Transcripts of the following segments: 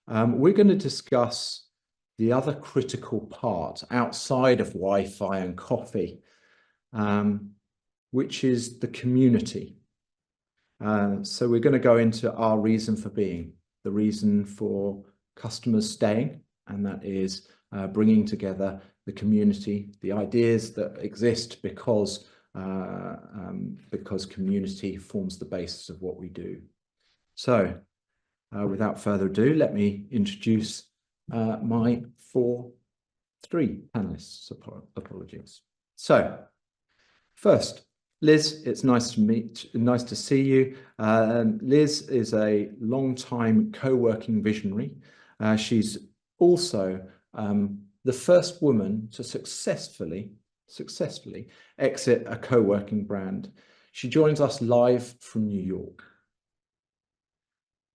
We're going to discuss the other critical part outside of Wi-Fi and coffee, which is the community. So we're going to go into our reason for being, the reason for customers staying, and that is bringing together the community, the ideas that exist because community forms the basis of what we do. So without further ado, let me introduce my three panelists. Apologies. So first, Liz, it's nice to see you. Liz is a long-time co-working visionary. She's also the first woman to successfully exit a co-working brand. She joins us live from New York.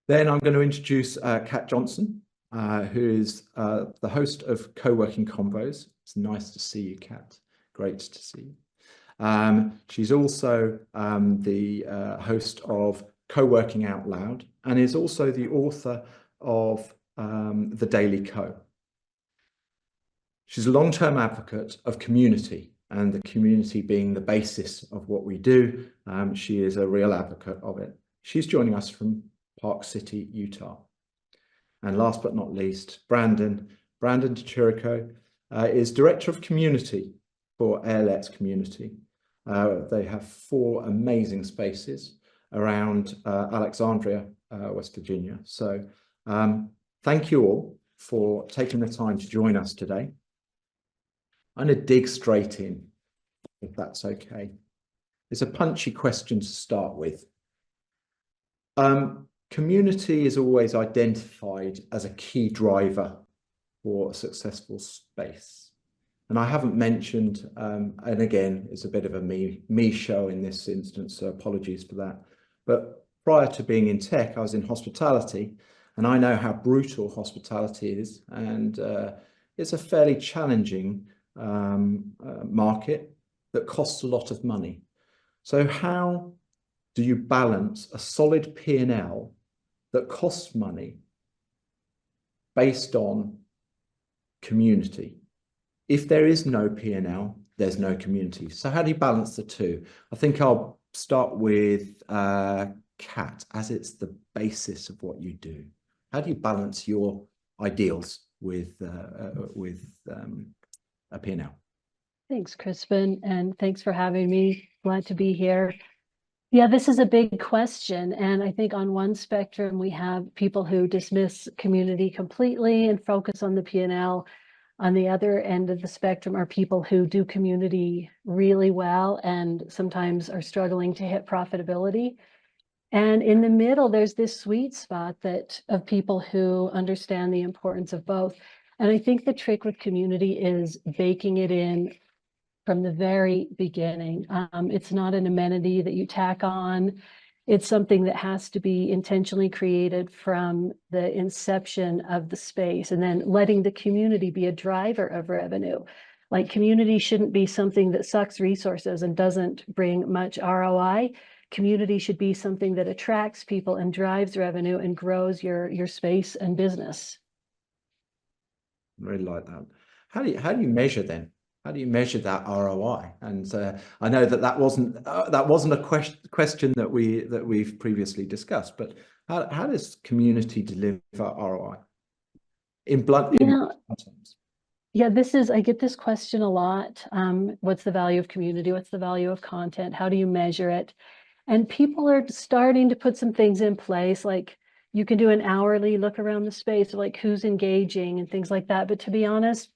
Then I'm going to introduce Kat Johnson, who is the host of Co-working Convos. It's nice to see you, Kat. Great to see you. She's also the host of Co-working Out Loud and is also the author of The Daily Co. She's a long-term advocate of community, and the community being the basis of what we do. She is a real advocate of it. She's joining us from Park City, Utah. And last but not least, Brandon DeChirico is Director of Community for ALET's Community. They have 4 amazing spaces around Alexandria, West Virginia. So thank you all for taking the time to join us today. I'm going to dig straight in, if that's okay. It's a punchy question to start with. Community is always identified as a key driver for a successful space. And I haven't mentioned, and again, it's a bit of a me show in this instance, so apologies for that. But prior to being in tech, I was in hospitality, and I know how brutal hospitality is. And it's a fairly challenging market that costs a lot of money. So how do you balance a solid P&L that costs money based on community? If there is no P&L, there's no community. So how do you balance the two? I think I'll start with Kat, as it's the basis of what you do. How do you balance your ideals with a P&L? Thanks, Crispin, and thanks for having me. Glad to be here. Yeah, this is a big question. And I think on one spectrum, we have people who dismiss community completely and focus on the P&L. On the other end of the spectrum are people who do community really well and sometimes are struggling to hit profitability. And in the middle, there's this sweet spot of people who understand the importance of both. And I think the trick with community is baking it in from the very beginning. It's not an amenity that you tack on. It's something that has to be intentionally created from the inception of the space, and then letting the community be a driver of revenue. Like, community shouldn't be something that sucks resources and doesn't bring much ROI. Community should be something that attracts people and drives revenue and grows your space and business. I really like that. How do you measure then? How do you measure that ROI? And I know that wasn't a question that we've previously discussed, but how does community deliver ROI in blunt terms? Yeah, I get this question a lot. What's the value of community? What's the value of content? How do you measure it? And people are starting to put some things in place, like you can do an hourly look around the space, like who's engaging and things like that. But to be honest,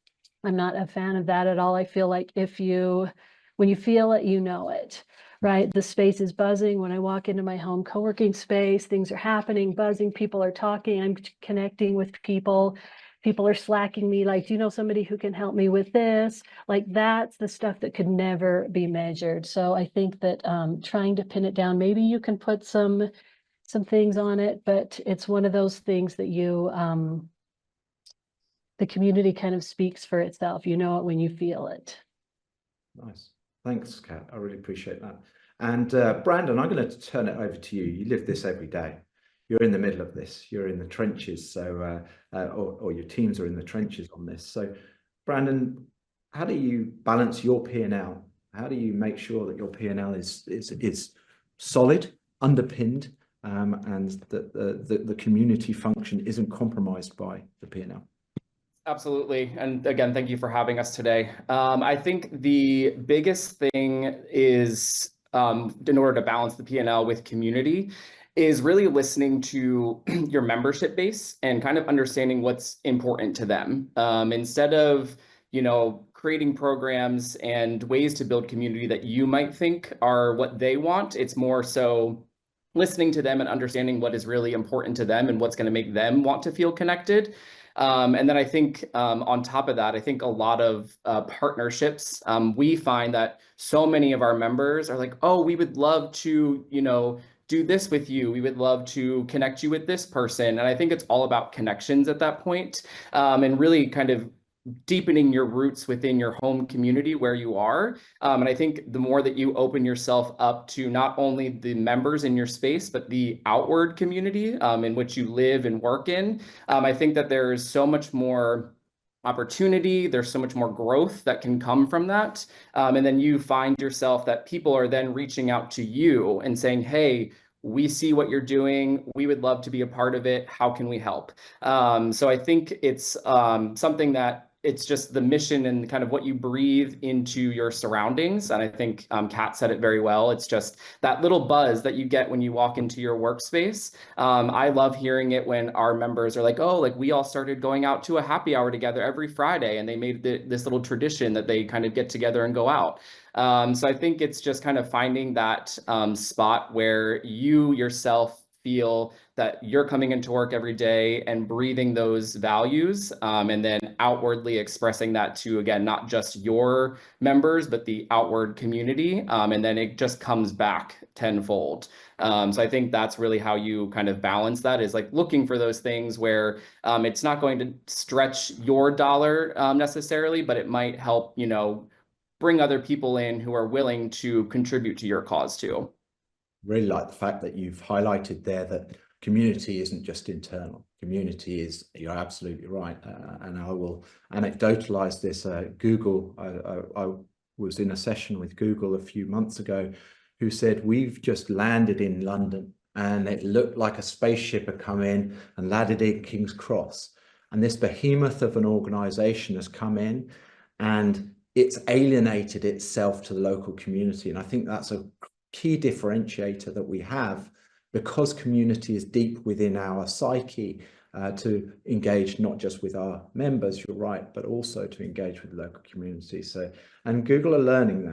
I'm not a fan of that at all. I feel like when you feel it, you know it, right? The space is buzzing. When I walk into my home co-working space, things are happening, buzzing, people are talking, I'm connecting with people. People are slacking me, like, do you know somebody who can help me with this? Like, that's the stuff that could never be measured. So I think that trying to pin it down, maybe you can put some things on it, but it's one of those things that the community kind of speaks for itself. You know it when you feel it. Nice. Thanks, Kat. I really appreciate that. And Brandon, I'm going to turn it over to you. You live this every day. you're in the middle of this. You're in the trenches, so or your teams are in the trenches on this. So, Brandon, how do you balance your P&L? How do you make sure that your P&L is solid, underpinned, and that the community function isn't compromised by the P&L? Absolutely. And again, thank you for having us today. I think the biggest thing is, in order to balance the P&L with community, is really listening to your membership base and kind of understanding what's important to them. Instead of, creating programs and ways to build community that you might think are what they want, it's more so listening to them and understanding what is really important to them and what's going to make them want to feel connected. And then I think on top of that, I think a lot of partnerships, we find that so many of our members are like, oh, we would love to, do this with you. We would love to connect you with this person. And I think it's all about connections at that point, and really kind of deepening your roots within your home community where you are. And I think the more that you open yourself up to not only the members in your space, but the outward community in which you live and work in, I think that there is so much more opportunity. There's so much more growth that can come from that. And then you find yourself that people are then reaching out to you and saying, hey, we see what you're doing. We would love to be a part of it. How can we help? So I think it's something that it's just the mission and kind of what you breathe into your surroundings. And I think Kat said it very well. It's just that little buzz that you get when you walk into your workspace. I love hearing it when our members are like, oh, like we all started going out to a happy hour together every Friday, and they made this little tradition that they kind of get together and go out. So I think it's just kind of finding that spot where you yourself feel that you're coming into work every day and breathing those values, and then outwardly expressing that to, again, not just your members, but the outward community. And then it just comes back tenfold. So I think that's really how you kind of balance that, is like looking for those things where it's not going to stretch your dollar necessarily, but it might help, bring other people in who are willing to contribute to your cause too. Really like the fact that you've highlighted there that community isn't just internal. Community is, you're absolutely right. And I will anecdotalize this. Google, I was in a session with Google a few months ago who said, we've just landed in London and it looked like a spaceship had come in and landed in King's Cross. And this behemoth of an organization has come in and it's alienated itself to the local community. And I think that's a key differentiator that we have, because community is deep within our psyche, to engage not just with our members, you're right, but also to engage with the local community. So, and Google are learning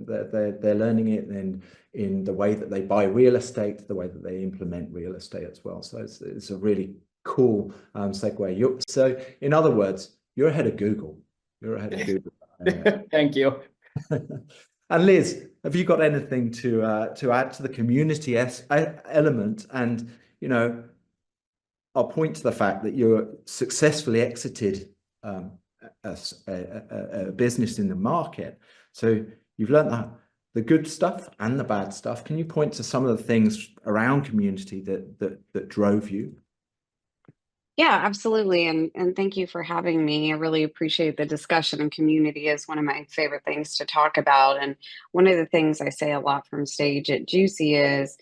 that. They're learning it in the way that they buy real estate, the way that they implement real estate as well. So it's a really cool segue. So in other words, you're ahead of Google. You're ahead of Google. Thank you. And Liz, have you got anything to add to the community element? And I'll point to the fact that you're successfully exited a business in the market. So you've learned the good stuff and the bad stuff. Can you point to some of the things around community that drove you? Yeah, absolutely. And thank you for having me. I really appreciate the discussion, and community is one of my favorite things to talk about. And one of the things I say a lot from stage at Juicy is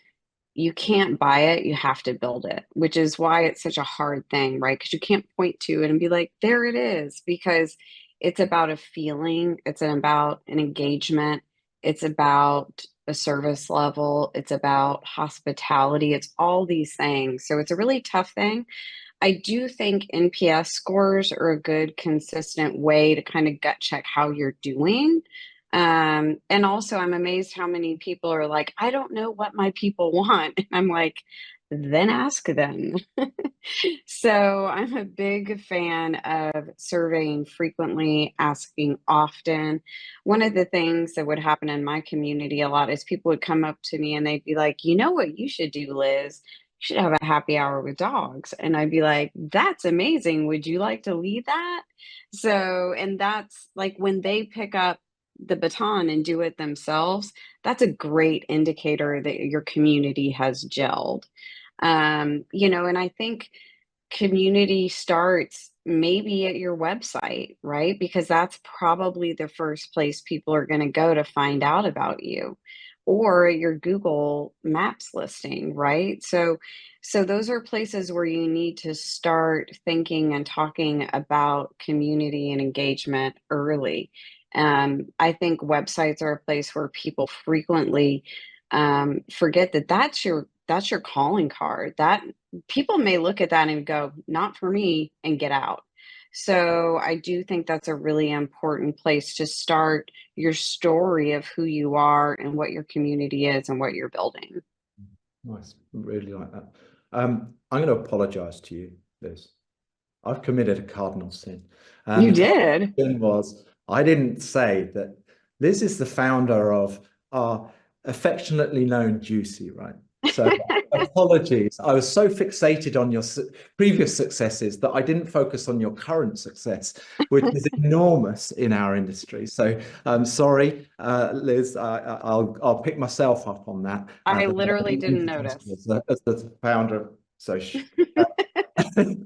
you can't buy it, you have to build it, which is why it's such a hard thing, right? Because you can't point to it and be like, there it is, because it's about a feeling, it's about an engagement, it's about a service level, it's about hospitality, it's all these things. So it's a really tough thing. I do think NPS scores are a good, consistent way to kind of gut check how you're doing. And also, I'm amazed how many people are like, I don't know what my people want. And I'm like, then ask them. So I'm a big fan of surveying frequently, asking often. One of the things that would happen in my community a lot is people would come up to me and they'd be like, you know what you should do, Liz? You should have a happy hour with dogs. And I'd be like, that's amazing. Would you like to lead that? So, and that's like when they pick up the baton and do it themselves, that's a great indicator that your community has gelled. And I think community starts maybe at your website, right? Because that's probably the first place people are going to go to find out about you, or your Google Maps listing, right? So those are places where you need to start thinking and talking about community and engagement early. I think websites are a place where people frequently forget that that's your calling card. That people may look at that and go, not for me, and get out. So I do think that's a really important place to start your story of who you are and what your community is and what you're building. Nice, really like that. I'm going to apologize to you, Liz. I've committed a cardinal sin. You The did. sin was I didn't say that Liz is the founder of our affectionately known Juicy, right? So apologies. I was so fixated on your previous successes that I didn't focus on your current success, which is enormous in our industry. So I'm sorry, Liz. I'll pick myself up on that. I literally didn't notice. As the founder, so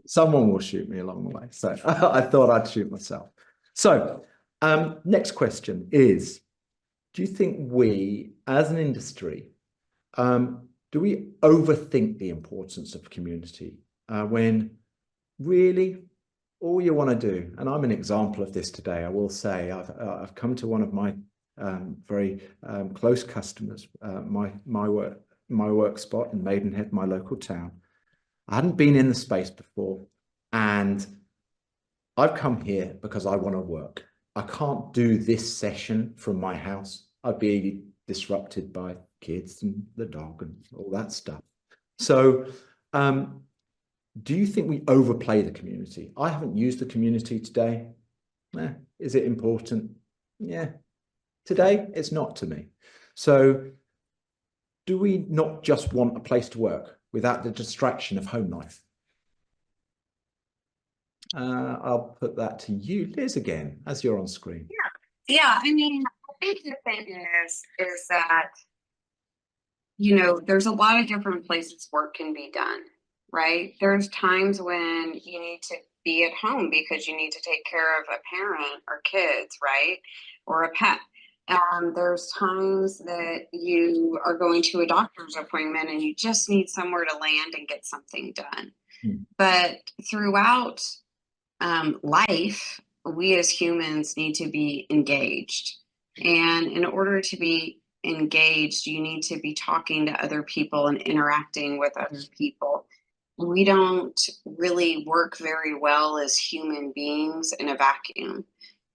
someone will shoot me along the way. So I thought I'd shoot myself. So next question is, do you think we, as an industry, do we overthink the importance of community when really all you want to do, and I'm an example of this today, I will say, I've come to one of my very close customers, my work spot in Maidenhead, my local town. I hadn't been in the space before, and I've come here because I want to work. I can't do this session from my house. I'd be disrupted by kids and the dog and all that stuff. So do you think we overplay the community? I haven't used the community today. Is it important? Yeah. Today, it's not to me. So do we not just want a place to work without the distraction of home life? I'll put that to you, Liz, again, as you're on screen. Yeah. I mean, I think the thing is that, there's a lot of different places work can be done, right? There's times when you need to be at home because you need to take care of a parent or kids, right? Or a pet. There's times that you are going to a doctor's appointment and you just need somewhere to land and get something done. But throughout life, we as humans need to be engaged. And in order to be engaged, you need to be talking to other people and interacting with other people. We don't really work very well as human beings in a vacuum.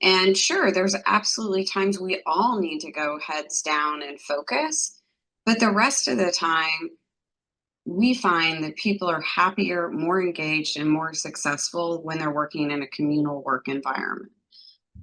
And sure, there's absolutely times we all need to go heads down and focus. But the rest of the time, we find that people are happier, more engaged, and more successful when they're working in a communal work environment.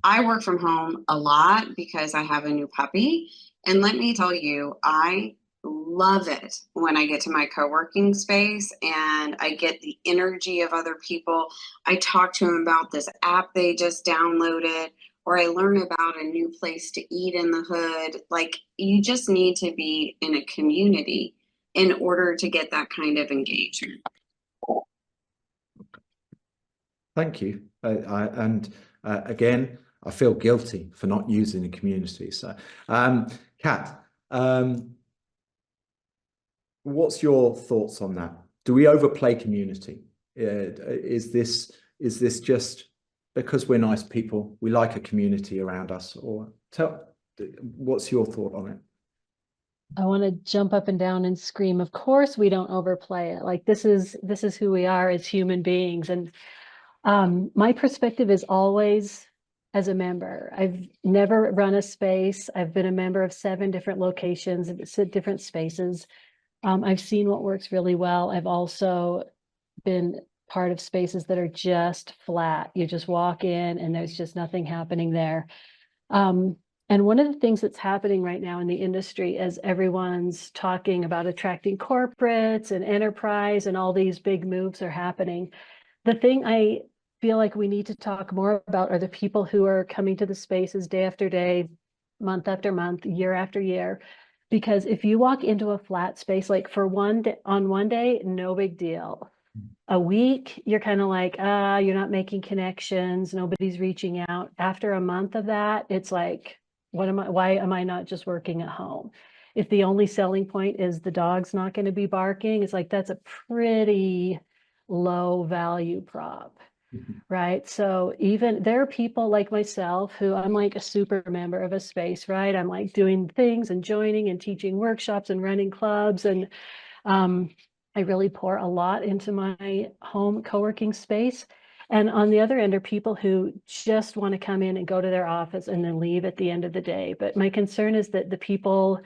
I work from home a lot because I have a new puppy. And let me tell you, I love it when I get to my co-working space and I get the energy of other people. I talk to them about this app they just downloaded, or I learn about a new place to eat in the hood. Like, you just need to be in a community in order to get that kind of engagement. Thank you. Again, I feel guilty for not using the community. So, Kat, what's your thoughts on that? Do we overplay community? Is this just because we're nice people, we like a community around us? Or what's your thought on it? I want to jump up and down and scream, of course we don't overplay it. Like, this is who we are as human beings. And my perspective is always as a member. I've never run a space. I've been a member of 7 different locations, different spaces. I've seen what works really well. I've also been part of spaces that are just flat. You just walk in and there's just nothing happening there. And one of the things that's happening right now in the industry, as everyone's talking about attracting corporates and enterprise and all these big moves are happening, the thing I feel like we need to talk more about are the people who are coming to the spaces day after day, month after month, year after year. Because if you walk into a flat space, like for on one day, no big deal. A week, you're kind of like, you're not making connections, nobody's reaching out. After a month of that, it's like, why am I not just working at home? If the only selling point is the dog's not going to be barking, it's like, that's a pretty low value prop. Right. So even there are people like myself who I'm like a super member of a space, right? I'm like doing things and joining and teaching workshops and running clubs. And I really pour a lot into my home co-working space. And on the other end are people who just want to come in and go to their office and then leave at the end of the day. But my concern is that the people,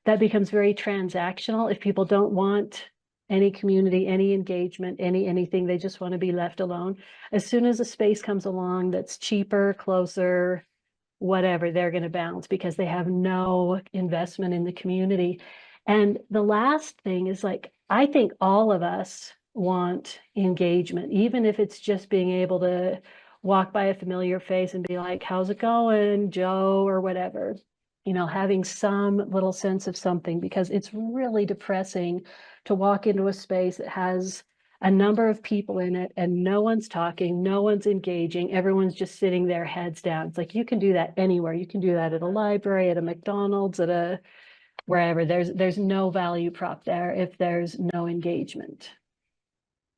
that becomes very transactional. If people don't want any community, any engagement, anything, they just want to be left alone. As soon as a space comes along that's cheaper, closer, whatever, they're going to bounce because they have no investment in the community. And the last thing is, like, I think all of us want engagement, even if it's just being able to walk by a familiar face and be like, how's it going, Joe, or whatever, having some little sense of something, because it's really depressing to walk into a space that has a number of people in it and no one's talking, no one's engaging, everyone's just sitting there heads down. It's like, you can do that anywhere. You can do that at a library, at a McDonald's, at a wherever. There's no value prop there if there's no engagement.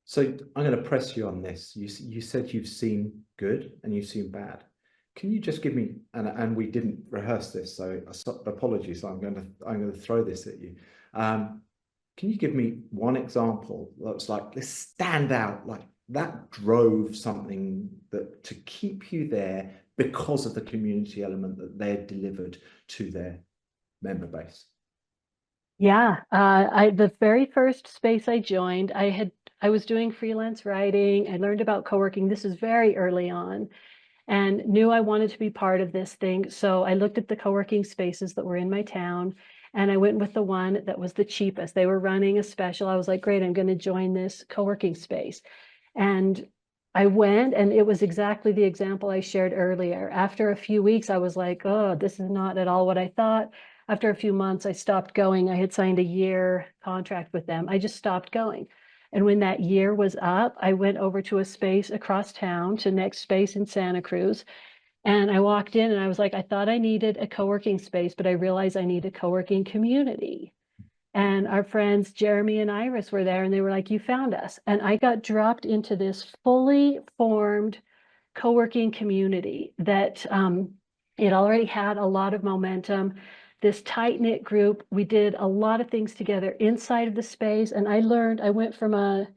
So I'm going to press you on this. You said you've seen good and you've seen bad. Can you just give me, and we didn't rehearse this, so apologies, I'm going to throw this at you. Can you give me one example that's like, this stand out, like that drove something that to keep you there because of the community element that they had delivered to their member base? Yeah, the very first space I joined, I was doing freelance writing. I learned about co-working. This is very early on, and knew I wanted to be part of this thing. So I looked at the co-working spaces that were in my town, and I went with the one that was the cheapest. They were running a special. I was like, great, I'm going to join this co-working space. And I went, and it was exactly the example I shared earlier. After a few weeks, I was like, oh, this is not at all what I thought. After a few months, I stopped going. I had signed a year contract with them. I just stopped going. And when that year was up, I went over to a space across town, to Next Space in Santa Cruz. And I walked in and I was like, I thought I needed a co-working space, but I realized I need a co-working community. And our friends Jeremy and Iris were there, and they were like, you found us. And I got dropped into this fully formed co-working community that it already had a lot of momentum. This tight-knit group, we did a lot of things together inside of the space. And I went from a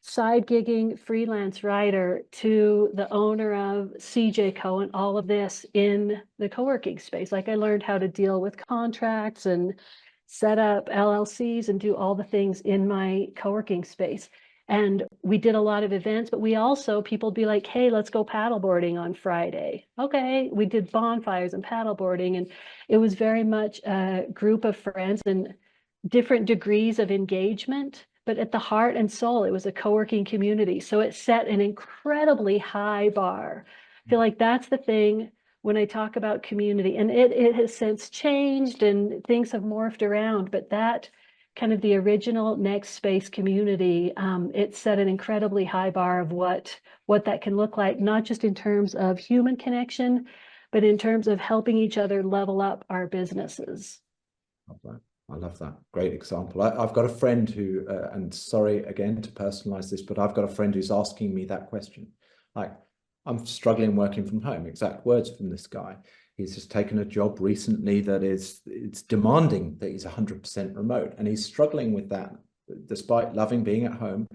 side gigging freelance writer to the owner of CJ Co. and all of this in the co-working space. Like, I learned how to deal with contracts and set up LLCs and do all the things in my co-working space. And we did a lot of events, but we also, people would be like, hey, let's go paddleboarding on Friday. Okay, we did bonfires and paddleboarding. And it was very much a group of friends and different degrees of engagement. But at the heart and soul, it was a co-working community. So it set an incredibly high bar. I feel like that's the thing when I talk about community. And it has since changed and things have morphed around. But that kind of the original Next Space community, it set an incredibly high bar of what that can look like, not just in terms of human connection, but in terms of helping each other level up our businesses. I love that. Great example. I've got a friend who, and sorry again to personalize this, but I've got a friend who's asking me that question. Like, I'm struggling working from home, exact words from this guy. He's just taken a job recently that it's demanding that he's 100% remote, and he's struggling with that. Despite loving being at home,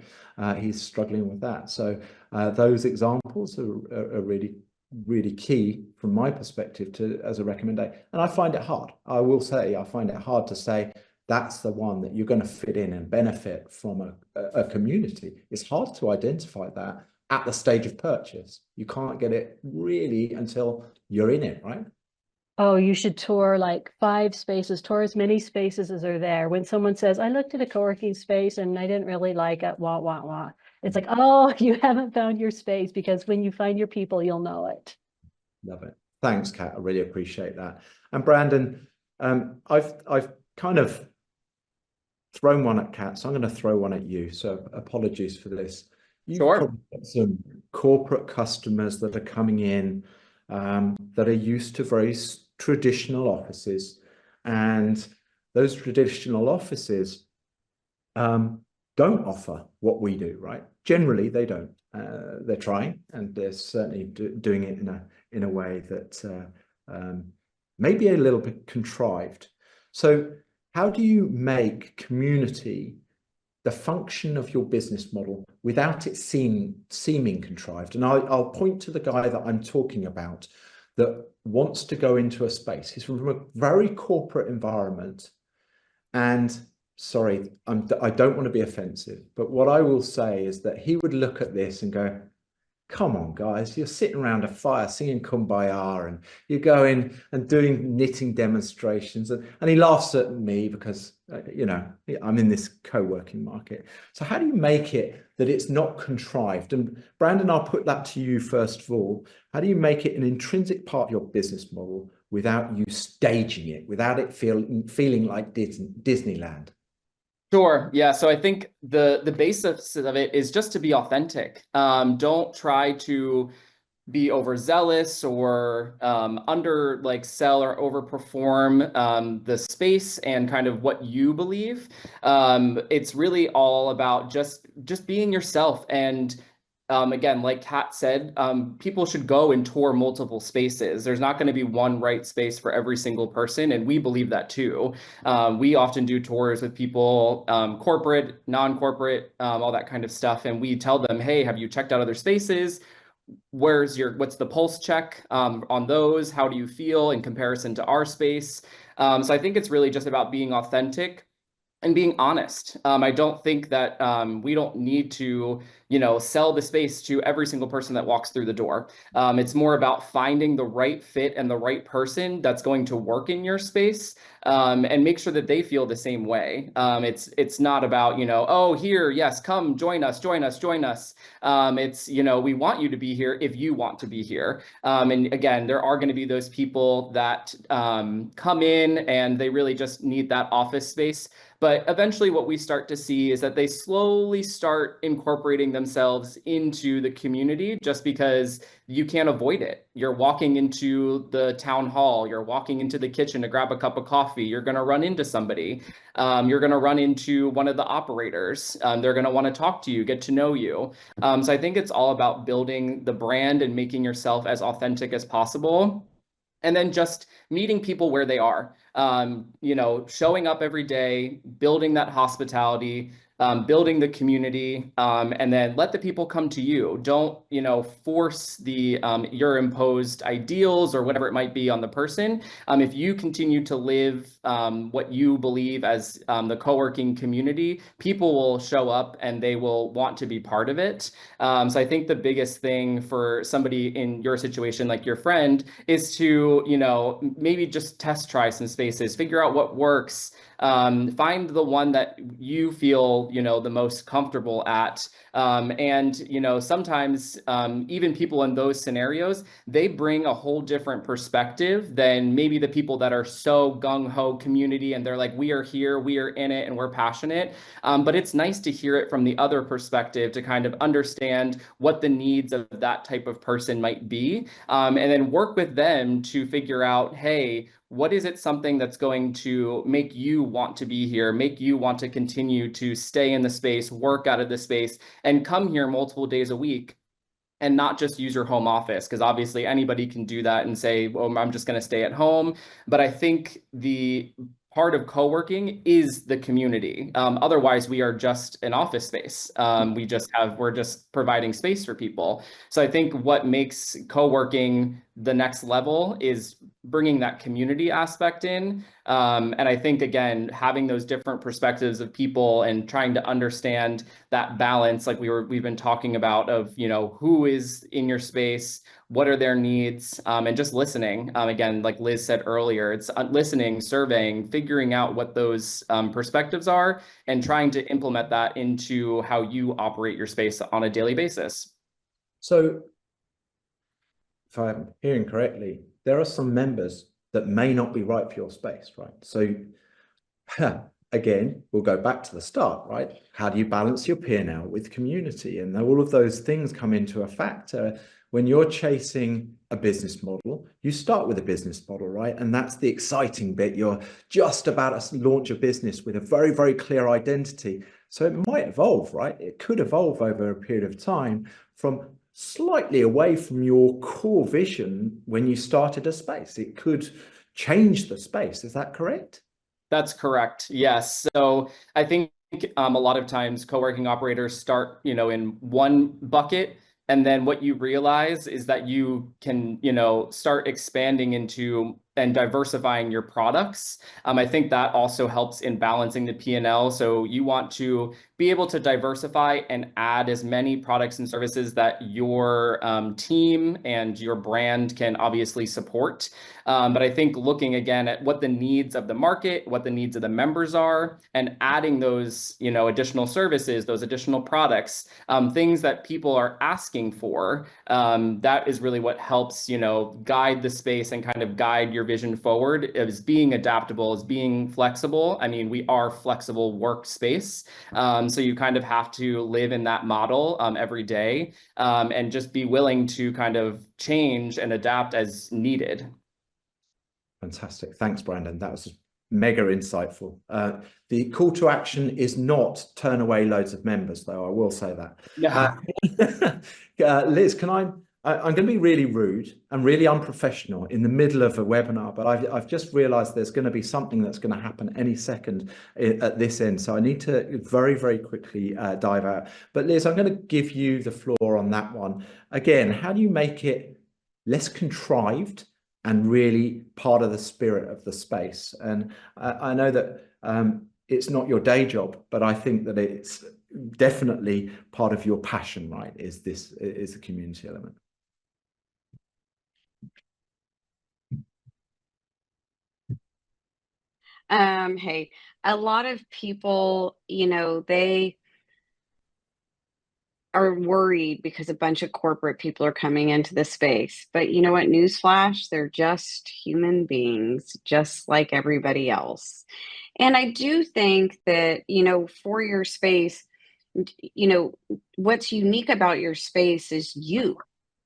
he's struggling with that. So those examples are really, really key from my perspective as a recommendation. And I find it hard. I will say, I find it hard to say that's the one that you're going to fit in and benefit from a community. It's hard to identify that at the stage of purchase. You can't get it really until you're in it, right? Oh, you should tour like 5 spaces, tour as many spaces as are there. When someone says, I looked at a co-working space and I didn't really like it, wah, wah, wah. It's like, oh, you haven't found your space, because when you find your people, you'll know it. Love it. Thanks, Kat. I really appreciate that. And Brandon, I've kind of thrown one at Kat, so I'm going to throw one at you. So apologies for this. You've Sure. probably got some corporate customers that are coming in that are used to very traditional offices, and those traditional offices don't offer what we do, right? Generally, they don't. They're trying, and they're certainly doing it in a way that maybe a little bit contrived. So how do you make community the function of your business model without it seeming contrived? And I'll point to the guy that I'm talking about that wants to go into a space. He's from a very corporate environment, and sorry, I don't want to be offensive, but what I will say is that he would look at this and go, come on, guys, you're sitting around a fire singing Kumbaya, and you're going and doing knitting demonstrations. And he laughs at me because, you know, I'm in this co-working market. So how do you make it that it's not contrived? And Brandon, I'll put that to you first of all. How do you make it an intrinsic part of your business model without you staging it, without it feeling like Disneyland? Sure. Yeah. So I think the basis of it is just to be authentic. Don't try to be overzealous or under like sell or overperform the space and kind of what you believe. It's really all about just being yourself. And again, like Kat said, people should go and tour multiple spaces. There's not going to be one right space for every single person, and we believe that too. We often do tours with people, corporate, non-corporate, all that kind of stuff, and we tell them, hey, have you checked out other spaces? What's the pulse check on those? How do you feel in comparison to our space? So I think it's really just about being authentic and being honest. I don't think that we don't need to, you know, sell the space to every single person that walks through the door. It's more about finding the right fit and the right person that's going to work in your space, and make sure that they feel the same way. It's not about, you know, oh, here, yes, come join us, join us, join us. It's, you know, we want you to be here if you want to be here. And again, there are going to be those people that come in and they really just need that office space. But eventually what we start to see is that they slowly start incorporating themselves into the community just because you can't avoid it. You're walking into the town hall, you're walking into the kitchen to grab a cup of coffee, you're going to run into somebody, you're going to run into one of the operators, they're going to want to talk to you, get to know you. So I think it's all about building the brand and making yourself as authentic as possible. And then just meeting people where they are, you know, showing up every day, building that hospitality, building the community, and then let the people come to you. Don't, you know, force the your imposed ideals or whatever it might be on the person. If you continue to live what you believe as the co-working community, people will show up and they will want to be part of it. So I think the biggest thing for somebody in your situation, like your friend, is to, you know, maybe just test try some spaces, figure out what works, find the one that you feel, you know, the most comfortable at. And, you know, sometimes even people in those scenarios, they bring a whole different perspective than maybe the people that are so gung-ho community and they're like, we are here, we are in it, and we're passionate. But it's nice to hear it from the other perspective to kind of understand what the needs of that type of person might be, and then work with them to figure out, hey, what is it something that's going to make you want to be here, make you want to continue to stay in the space, work out of the space, and come here multiple days a week and not just use your home office? Because obviously anybody can do that and say, well, I'm just going to stay at home. But I think the part of co-working is the community. Otherwise, we are just an office space. We're just providing space for people. So I think what makes co-working the next level is bringing that community aspect in. And I think, again, having those different perspectives of people and trying to understand that balance, like we've been talking about, of, you know, who is in your space, what are their needs, and just listening. Again, like Liz said earlier, it's listening, surveying, figuring out what those perspectives are, and trying to implement that into how you operate your space on a daily basis. So if I'm hearing correctly, there are some members that may not be right for your space, right? So again, we'll go back to the start, right? How do you balance your P&L with community? And all of those things come into a factor. When you're chasing a business model, you start with a business model, right? And that's the exciting bit. You're just about to launch a business with a very, very clear identity. So it might evolve, right? It could evolve over a period of time from slightly away from your core vision when you started a space. It could change the space. Is that correct? That's correct. Yes. So I think a lot of times co-working operators start, in one bucket, and then what you realize is that you can, start expanding into and diversifying your products. I think that also helps in balancing the P&L. So you want to be able to diversify and add as many products and services that your team and your brand can obviously support. But I think looking again at what the needs of the market, what the needs of the members are, and adding those, additional services, those additional products, things that people are asking for, that is really what helps, guide the space and kind of guide your vision forward, is being adaptable, is being flexible. I mean, we are flexible workspace. So you kind of have to live in that model every day, and just be willing to kind of change and adapt as needed. Fantastic. Thanks, Brandon. That was mega insightful. The call to action is not turn away loads of members, though. I will say that. Yeah. Liz, I'm going to be really rude and really unprofessional in the middle of a webinar, but I've just realized there's going to be something that's going to happen any second at this end. So I need to very, very quickly dive out. But Liz, I'm going to give you the floor on that one. Again, how do you make it less contrived and really part of the spirit of the space? And I know that it's not your day job, but I think that it's definitely part of your passion, right? Is the community element. Hey, a lot of people, they are worried because a bunch of corporate people are coming into the space. But you know what? Newsflash, they're just human beings, just like everybody else. And I do think that, for your space, what's unique about your space is you.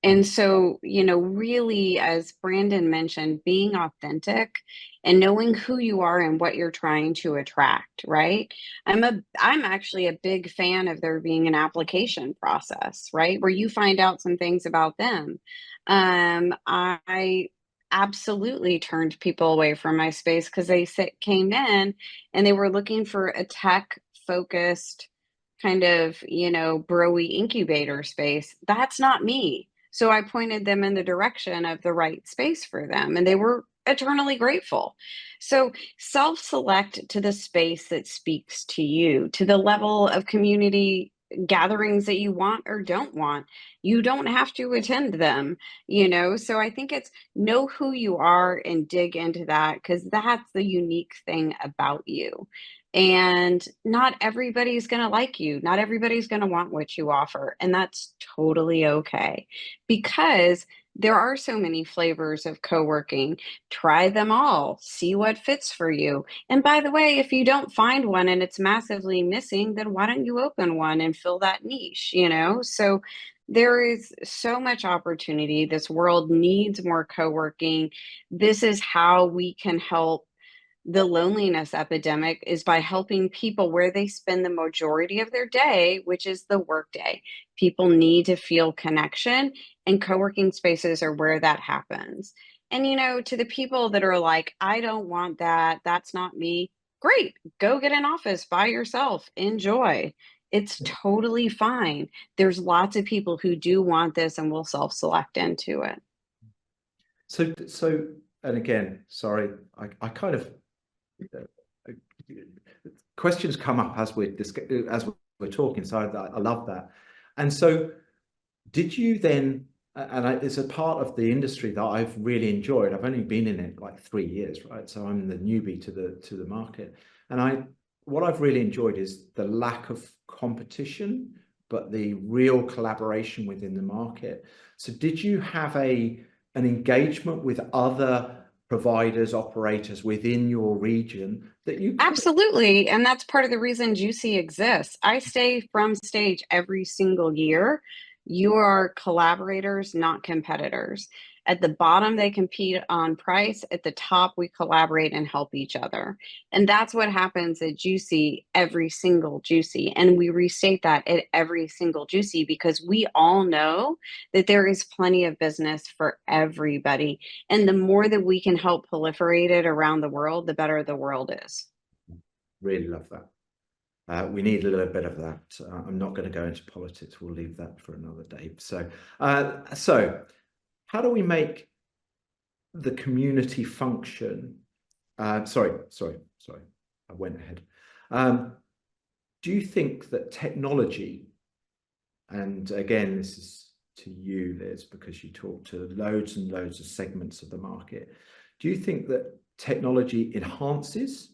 And so, really, as Brandon mentioned, being authentic and knowing who you are and what you're trying to attract, right? I'm actually a big fan of there being an application process, right? Where you find out some things about them. I absolutely turned people away from my space because they came in and they were looking for a tech focused kind of, broy incubator space. That's not me. So I pointed them in the direction of the right space for them, and they were eternally grateful. So self-select to the space that speaks to you, to the level of community gatherings that you want or don't want. You don't have to attend them, So I think it's know who you are and dig into that, because that's the unique thing about you. And not everybody's going to like you. Not everybody's going to want what you offer. And that's totally okay, because there are so many flavors of co-working. Try them all, see what fits for you. And by the way, if you don't find one and it's massively missing, then why don't you open one and fill that niche, So there is so much opportunity. This world needs more co-working. This is how we can help the loneliness epidemic, is by helping people where they spend the majority of their day, which is the workday. People need to feel connection, and co-working spaces are where that happens. And, to the people that are like, I don't want that, that's not me, great, go get an office by yourself, enjoy. It's totally fine. There's lots of people who do want this and will self-select into it. So, and again, sorry, I kind of, questions come up as we're talking, so I love that. And so did you then, and it's a part of the industry that I've really enjoyed. I've only been in it like 3 years, right? So I'm the newbie to the market. And what I've really enjoyed is the lack of competition, but the real collaboration within the market. So did you have an engagement with other providers, operators within your region that you could? Absolutely. And that's part of the reason Juicy exists. I stay from stage every single year. You are collaborators, not competitors. At the bottom, they compete on price. At the top, we collaborate and help each other. And that's what happens at Juicy every single Juicy. And we restate that at every single Juicy because we all know that there is plenty of business for everybody. And the more that we can help proliferate it around the world, the better the world is. Really love that. We need a little bit of that. I'm not going to go into politics. We'll leave that for another day. So how do we make the community function? Sorry. I went ahead. Do you think that technology, and again, this is to you, Liz, because you talk to loads and loads of segments of the market. Do you think that technology enhances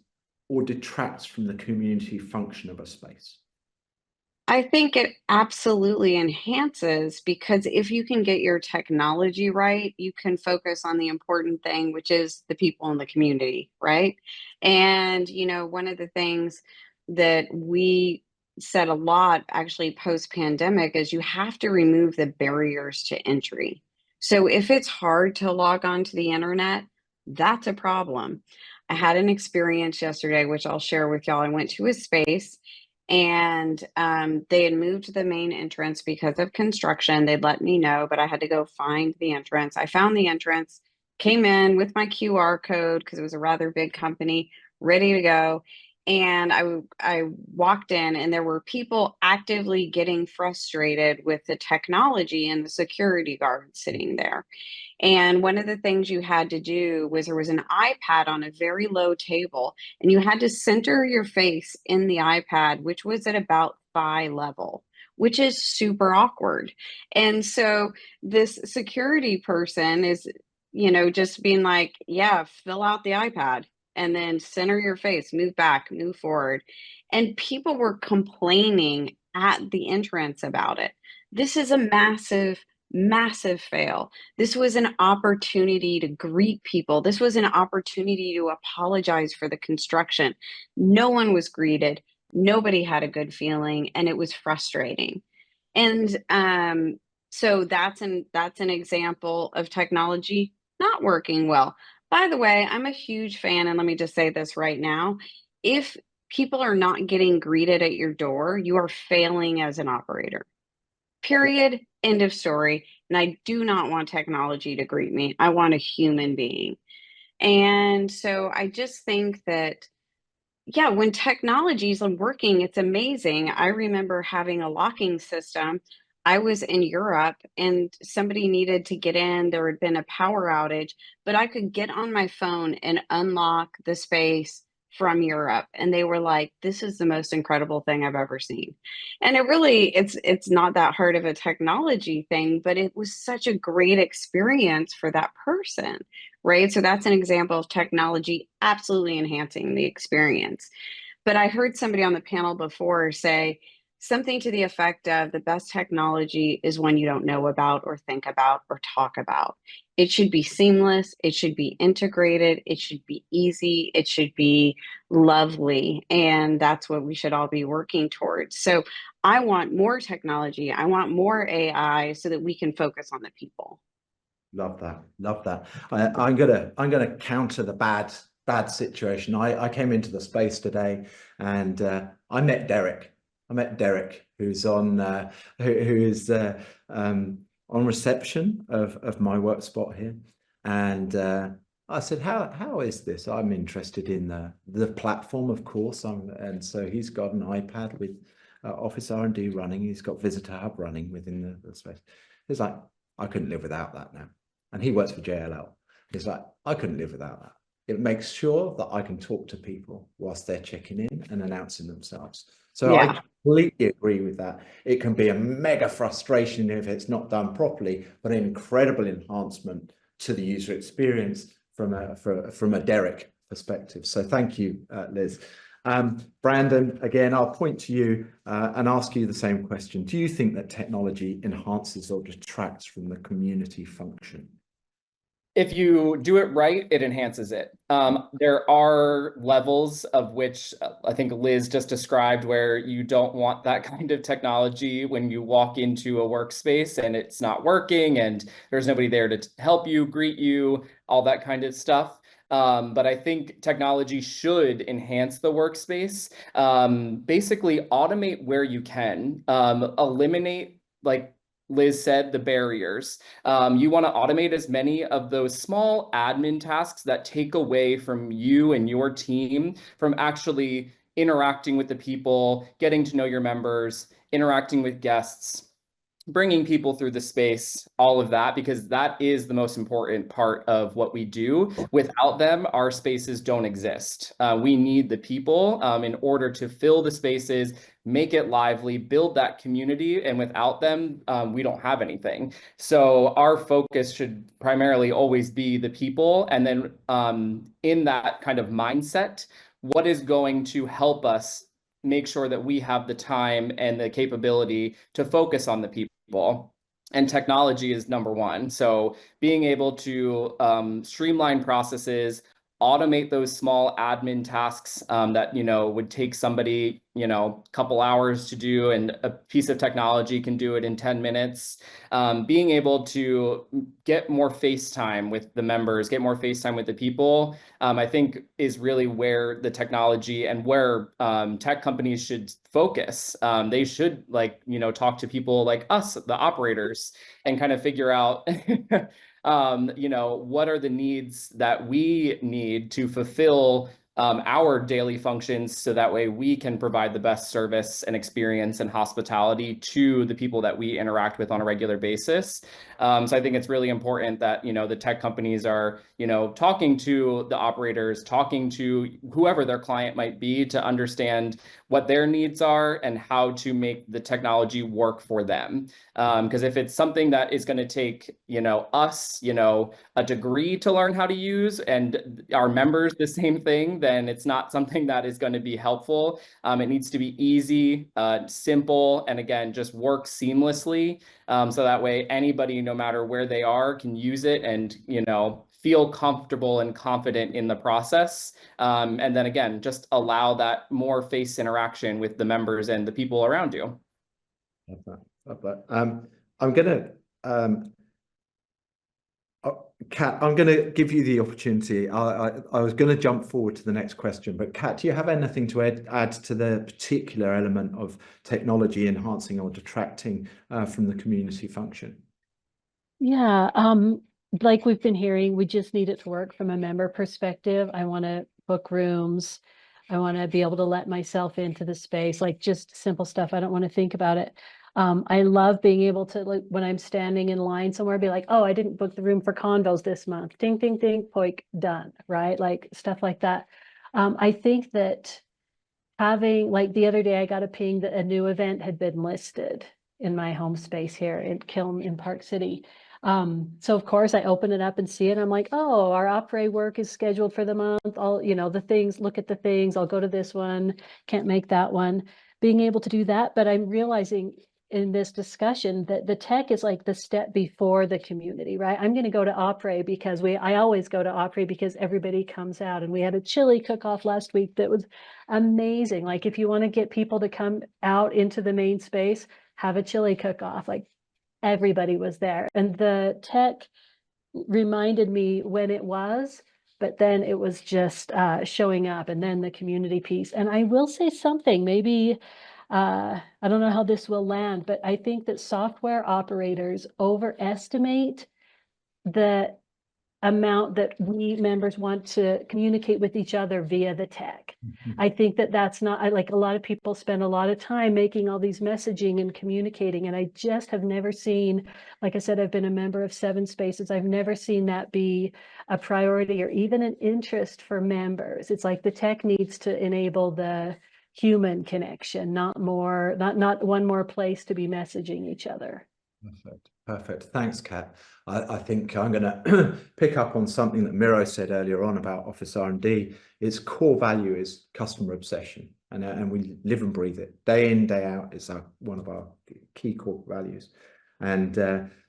or detracts from the community function of a space? I think it absolutely enhances because if you can get your technology right, you can focus on the important thing, which is the people in the community, right? And, one of the things that we said a lot actually post pandemic is you have to remove the barriers to entry. So if it's hard to log on to the internet, that's a problem. I had an experience yesterday, which I'll share with y'all. I went to a space and they had moved the main entrance because of construction. They'd let me know, but I had to go find the entrance. I found the entrance, came in with my QR code because it was a rather big company, ready to go. And I walked in, and there were people actively getting frustrated with the technology and the security guard sitting there. And one of the things you had to do was there was an iPad on a very low table, and you had to center your face in the iPad, which was at about thigh level, which is super awkward. And so this security person is, just being like, yeah, fill out the iPad and then center your face, move back, move forward. And people were complaining at the entrance about it. This is a massive fail. This was an opportunity to greet people. This was an opportunity to apologize for the construction. No one was greeted. Nobody had a good feeling, and it was frustrating. And so that's an example of technology not working well. By the way, I'm a huge fan, and let me just say this right now. If people are not getting greeted at your door, you are failing as an operator. Period. End of story. And I do not want technology to greet me. I want a human being. And so I just think that, yeah, when technology is working, it's amazing. I remember having a locking system. I was in Europe and somebody needed to get in. There had been a power outage, but I could get on my phone and unlock the space from Europe. And they were like, this is the most incredible thing I've ever seen. And it's not that hard of a technology thing, but it was such a great experience for that person, right? So that's an example of technology absolutely enhancing the experience. But I heard somebody on the panel before say something to the effect of the best technology is one you don't know about or think about or talk about. It should be seamless. It should be integrated. It should be easy. It should be lovely. And that's what we should all be working towards. So I want more technology. I want more AI so that we can focus on the people. Love that. Love that. I'm gonna counter the bad situation. I came into the space today, and I met Derek. Who's on on reception of my work spot here, and I said, "How is this? I'm interested in the platform, of course." And so he's got an iPad with Office R&D running. He's got Visitor Hub running within the space. He's like, "I couldn't live without that now." And he works for JLL. He's like, "I couldn't live without that. It makes sure that I can talk to people whilst they're checking in and announcing themselves." So Yeah. I completely agree with that. It can be a mega frustration if it's not done properly, but an incredible enhancement to the user experience from a Derek perspective. So thank you, Liz. Brandon, again, I'll point to you and ask you the same question. Do you think that technology enhances or detracts from the community function? If you do it right, it enhances it. There are levels of which I think Liz just described where you don't want that kind of technology when you walk into a workspace and it's not working and there's nobody there to help you, greet you, all that kind of stuff. But I think technology should enhance the workspace. Basically, automate where you can, eliminate, like Liz said, the barriers. You want to automate as many of those small admin tasks that take away from you and your team from actually interacting with the people, getting to know your members, interacting with guests, bringing people through the space, all of that, because that is the most important part of what we do. Without them, our spaces don't exist. We need the people in order to fill the spaces, make it lively, build that community. And without them, we don't have anything. So our focus should primarily always be the people. And then in that kind of mindset, what is going to help us make sure that we have the time and the capability to focus on the people. And technology is number one. So being able to streamline processes, automate those small admin tasks that would take somebody a couple hours to do, and a piece of technology can do it in 10 minutes. Being able to get more face time with the members, get more face time with the people, I think is really where the technology and where tech companies should focus. They should talk to people like us, the operators, and kind of figure out what are the needs that we need to fulfill our daily functions, so that way we can provide the best service and experience and hospitality to the people that we interact with on a regular basis. So I think it's really important that, the tech companies are, talking to the operators, talking to whoever their client might be, to understand what their needs are and how to make the technology work for them. Because if it's something that is going to take, us, a degree to learn how to use, and our members the same thing, then it's not something that is going to be helpful. It needs to be easy, simple, and again, just work seamlessly. So that way anybody, no matter where they are, can use it and, feel comfortable and confident in the process. And then again, just allow that more face interaction with the members and the people around you. Love that. Love that. I'm gonna Kat, I'm going to give you the opportunity. I was going to jump forward to the next question, but Kat, do you have anything to add to the particular element of technology enhancing or detracting from the community function? Yeah, like we've been hearing, we just need it to work from a member perspective. I want to book rooms. I want to be able to let myself into the space, like just simple stuff. I don't want to think about it. I love being able to, like, when I'm standing in line somewhere, be like, oh, I didn't book the room for convos this month. Ding, ding, ding, poik, done, right? Like stuff like that. I think that having, like the other day, I got a ping that a new event had been listed in my home space here in Kiln in Park City. So of course I open it up and see it. I'm like, oh, our opera work is scheduled for the month. I'll, the things, look at the things, I'll go to this one, can't make that one. Being able to do that, but I'm realizing in this discussion that the tech is like the step before the community, right? I'm going to go to Opry because I always go to Opry because everybody comes out, and we had a chili cook-off last week that was amazing. Like if you want to get people to come out into the main space, have a chili cook-off. Like everybody was there, and the tech reminded me when it was, but then it was just showing up, and then the community piece. And I will say something, maybe I don't know how this will land, but I think that software operators overestimate the amount that we members want to communicate with each other via the tech. I think that that's not, like a lot of people spend a lot of time making all these messaging and communicating, and I just have never seen, like I said, I've been a member of 7 spaces. I've never seen that be a priority or even an interest for members. It's like the tech needs to enable the human connection, not one more place to be messaging each other. Perfect. Perfect. Thanks, Kat. I think I'm going to pick up on something that Miro said earlier on about Office R&D. Its core value is customer obsession, and we live and breathe it day in, day out. It's one of our key core values. And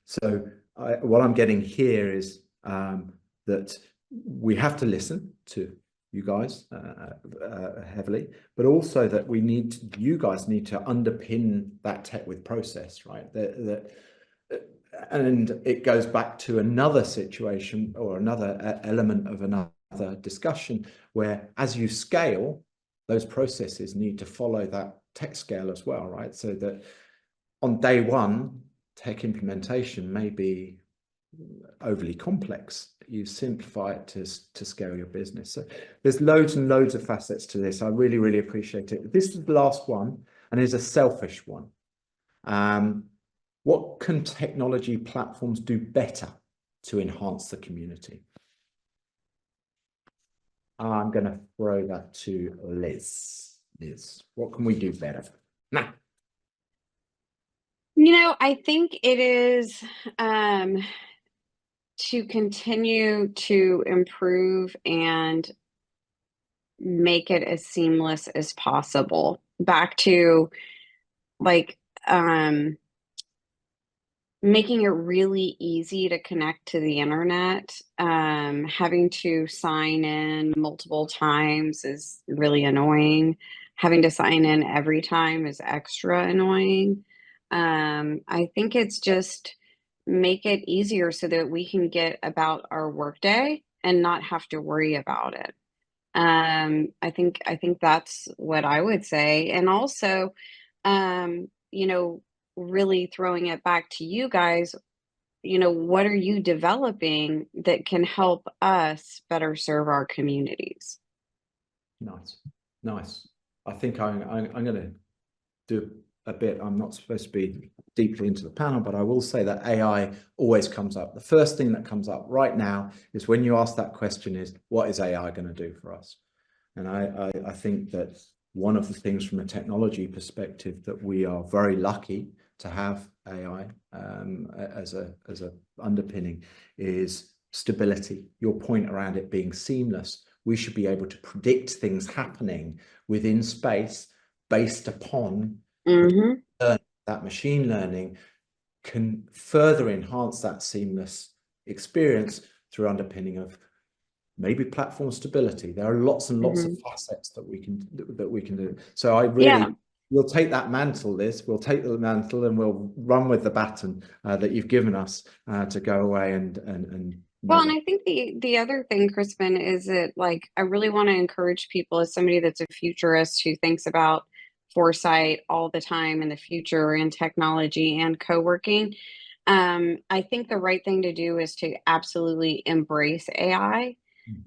so what I'm getting here is that we have to listen to you guys heavily, but also that you guys need to underpin that tech with process, right? And it goes back to another situation or another element of another discussion where, as you scale, those processes need to follow that tech scale as well, right? So that on day one, tech implementation may be overly complex. You simplify it to scale your business. So there's loads and loads of facets to this. I really, really appreciate it. This is the last one, and is a selfish one. What can technology platforms do better to enhance the community? I'm going to throw that to Liz. Liz, what can we do better? Now, I think it is to continue to improve and make it as seamless as possible. Back to like making it really easy to connect to the internet. Having to sign in multiple times is really annoying. Having to sign in every time is extra annoying. I think it's just make it easier so that we can get about our workday and not have to worry about it. I think that's what I would say. And also, you know, really throwing it back to you guys, what are you developing that can help us better serve our communities? nice, nice. I think I'm going to do a bit. I'm not supposed to be deeply into the panel, but I will say that AI always comes up. The first thing that comes up right now is when you ask that question is, what is AI going to do for us? And I think that one of the things from a technology perspective that we are very lucky to have AI as a underpinning is stability. Your point around it being seamless. We should be able to predict things happening within space based upon that machine learning can further enhance that seamless experience through underpinning of maybe platform stability. There are lots and lots of facets that we can do. So I really we'll take that mantle, Liz. We'll take the mantle and we'll run with the baton that you've given us to go away and well, and I think the other thing, Crispin, is that like I really want to encourage people as somebody that's a futurist who thinks about foresight all the time in the future and technology and co-working. I think the right thing to do is to absolutely embrace AI.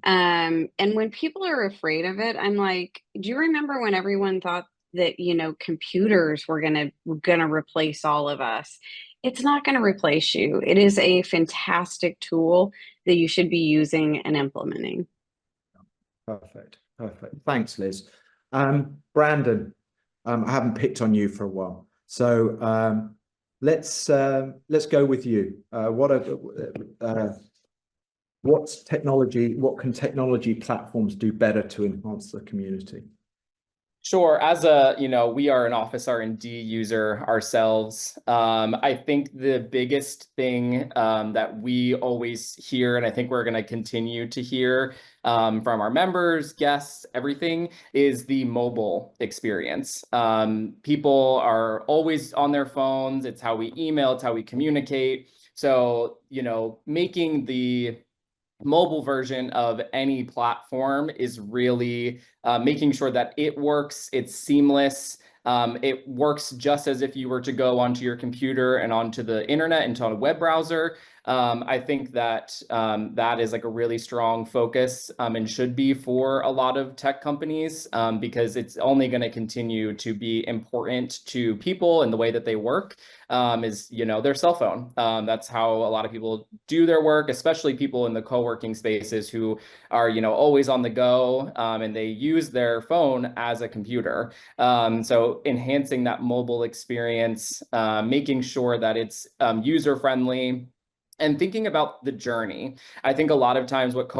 And when people are afraid of it, I'm like, do you remember when everyone thought that, computers were gonna replace all of us? It's not going to replace you. It is a fantastic tool that you should be using and implementing. Perfect. Thanks, Liz. Brandon, I haven't picked on you for a while, so let's go with you. What can technology platforms do better to enhance the community? Sure. As we are an Office R&D user ourselves. I think the biggest thing that we always hear, and I think we're going to continue to hear from our members, guests, everything, is the mobile experience. People are always on their phones. It's how we email, it's how we communicate. So, making the mobile version of any platform is really making sure that it works, it's seamless, it works just as if you were to go onto your computer and onto the internet and on a web browser. I think that that is like a really strong focus and should be for a lot of tech companies because it's only going to continue to be important to people and the way that they work is, their cell phone. That's how a lot of people do their work, especially people in the co-working spaces who are, always on the go and they use their phone as a computer. So enhancing that mobile experience, making sure that it's user-friendly, and thinking about the journey. I think a lot of times what tech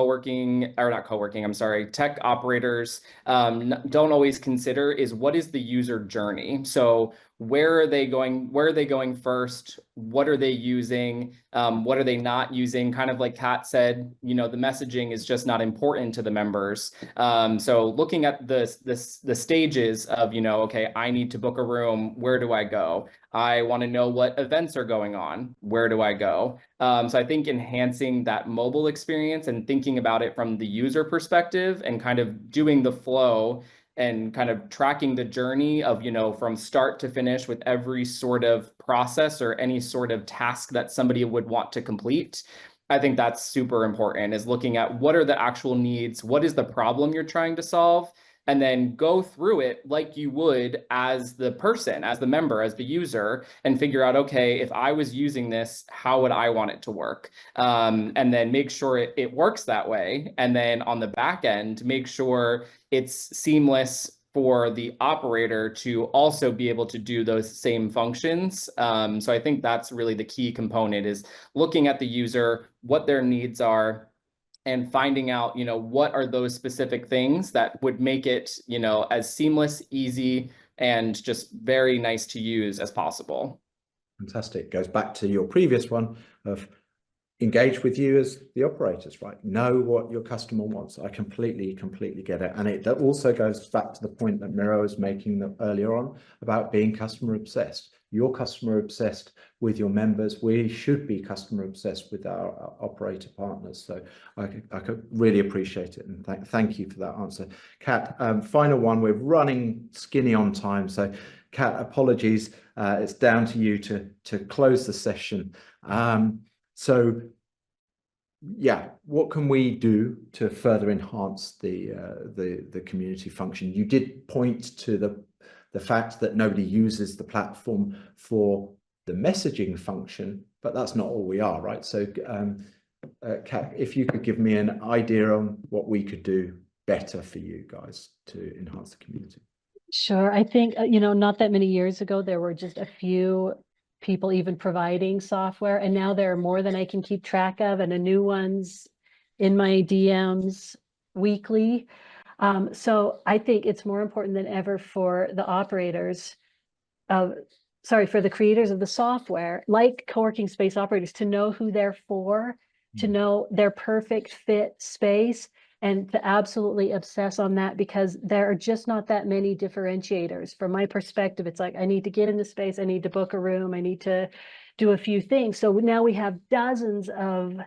operators don't always consider is what is the user journey. So where are they going first? What are they using? What are they not using? Kind of like Kat said, the messaging is just not important to the members. So looking at the stages of, okay, I need to book a room. Where do I go? I want to know what events are going on. Where do I go? So I think enhancing that mobile experience and thinking about it from the user perspective and kind of doing the flow and kind of tracking the journey of, from start to finish with every sort of process or any sort of task that somebody would want to complete. I think that's super important, is looking at what are the actual needs, what is the problem you're trying to solve, and then go through it like you would as the person, as the member, as the user, and figure out, okay, if I was using this, how would I want it to work? And then make sure it works that way. And then on the back end, make sure it's seamless for the operator to also be able to do those same functions. So I think that's really the key component, is looking at the user, what their needs are, and finding out, what are those specific things that would make it, as seamless, easy, and just very nice to use as possible. Fantastic. Goes back to your previous one of engage with you as the operators, right? Know what your customer wants. I completely get it. And it also goes back to the point that Miro was making earlier on about being customer obsessed. You're customer obsessed with your members. We should be customer obsessed with our operator partners. So I could really appreciate it. And thank you for that answer. Kat, final one. We're running skinny on time. So Kat, apologies. It's down to you to close the session. So yeah, what can we do to further enhance the community function? You did point to the fact that nobody uses the platform for the messaging function, but that's not all we are, right? So Kat, if you could give me an idea on what we could do better for you guys to enhance the community. Sure. I think, not that many years ago, there were just a few people even providing software, and now there are more than I can keep track of, and a new one's in my DMs weekly. So I think it's more important than ever for the operators for the creators of the software, like co-working space operators, to know who they're for, to know their perfect fit space, and to absolutely obsess on that, because there are just not that many differentiators. From my perspective, it's like, I need to get in the space, I need to book a room, I need to do a few things. So now we have dozens of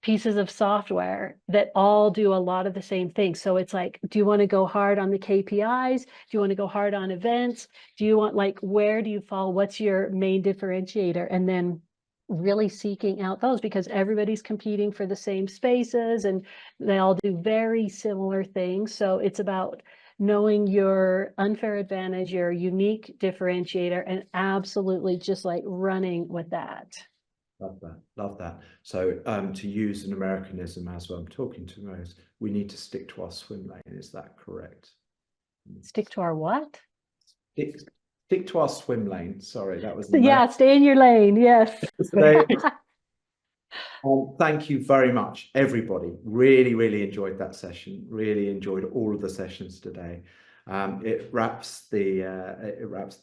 pieces of software that all do a lot of the same things. So it's like, do you want to go hard on the KPIs? Do you want to go hard on events? Do you want, where do you fall? What's your main differentiator? And then really seeking out those, because everybody's competing for the same spaces and they all do very similar things. So it's about knowing your unfair advantage, your unique differentiator, and absolutely just running with that. Love that. Love that. So to use an Americanism as I'm talking to most, we need to stick to our swim lane. Is that correct? Stick to our what? Stick to our swim lane. Sorry, that was stay in your lane. Yes. Thank you very much, everybody. Really enjoyed that session. Really enjoyed all of the sessions today. It wraps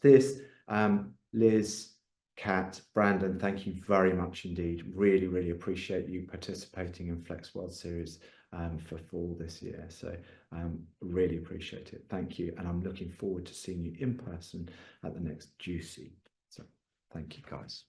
this. Liz, Kat, Brandon, thank you very much indeed. Really appreciate you participating in Flex World Series for fall this year. So really appreciate it. Thank you. And I'm looking forward to seeing you in person at the next Juicy. So thank you, guys.